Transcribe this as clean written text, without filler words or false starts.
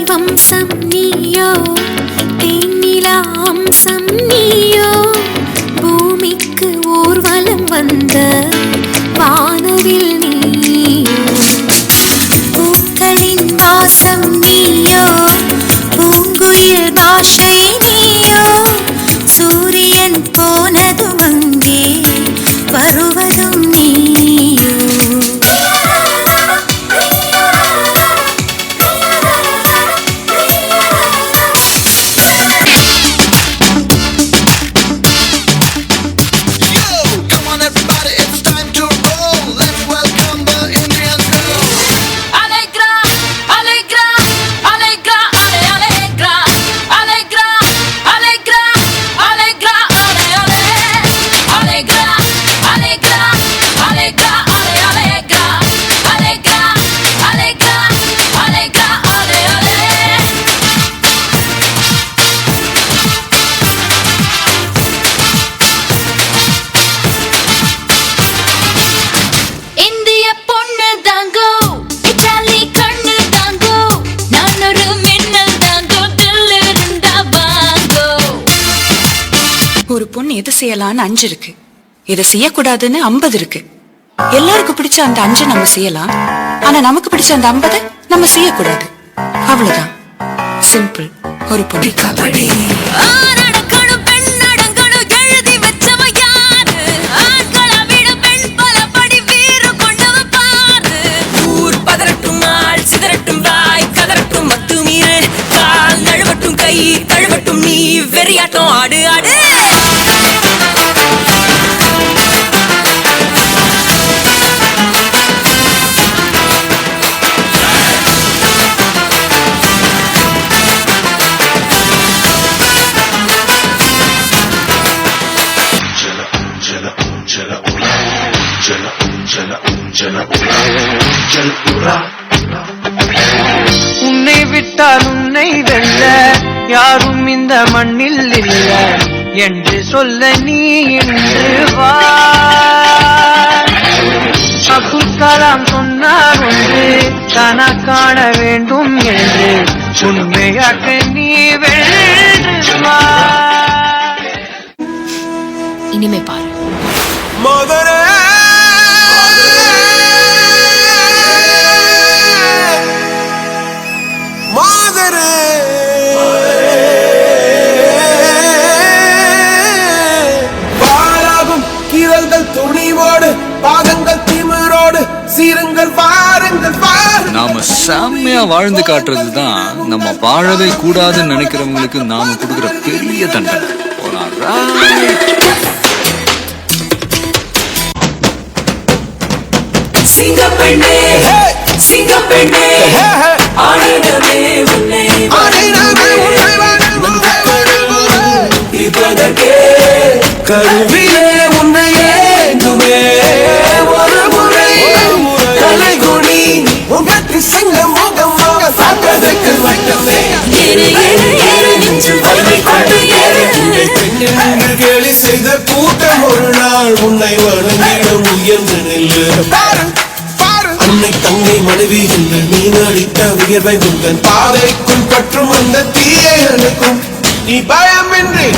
வம்சம் நீயோ, தேனிலா அம்சம் நீயோ, பூமிக்கு ஊர்வலம் வந்த வானவில் நீயோ, பூக்களின் வாசம் நீயோ, பூங்குயில் பாஷை நீயோ, சூரியன் போனதும் அங்கே வருவதும் நீயோ. ஒரு பொண்ணு எது செய்யலான்னு 5 இருக்கு, எதை செய்யக்கூடாதுன்னு 50 இருக்கு. எல்லாருக்கும் பிடிச்ச அந்த 5 நம்ம செய்யலாம், ஆனா நமக்கு பிடிச்ச அந்த 50 நம்ம செய்யக்கூடாது. அவ்வளவுதான், சிம்பிள். ஒரு பொண்ணு கபடி. கழுவட்டும் நீ வெறியாட்டம் ஆடு ஆடு. உன்னை விட்டால் உன்னை வெல்ல யாரும் இந்த மண்ணில் இல்ல என்று சொல்ல நீ இன்று வா. அப்துல் கலாம் சொன்னார் ஒன்று, தானா காண வேண்டும் என்று உண்மையாக்க நீ வென்று வா. இனிமே பாரு துணிவோடு பாகங்கள் திமிரோடு சீருங்கள் பாருங்கள் பாருங்கள். நாம செம்மையா வாழ்ந்து காட்டுறதுதான் நம்ம வாழவே கூடாதுன்னு நினைக்கிறவங்களுக்கு நாம கொடுக்குற பெரிய தண்டனை. சிங்கப்பெண்ணே சிங்கப்பெண்ணே ஆடினமே உன்னை இப்பதற்கே கருவிலே உன்னை ஏந்துமே ஒரு முறை தலைகுனி உனக்கு சிங்க முகம் பார்ப்பதற்கு மட்டுமே கேலி செய்த கூட்டம் ஒரு நாள் உன்னை வணங்கிடும் உயர்ந்து நில்லு. அன்னை தங்கை மனைவி என்று நீ நடித்த உயர்வை உங்கள் பாதைக்குள் பற்றும் அந்த தீயை அனுக்கும். நீ பயமின்றி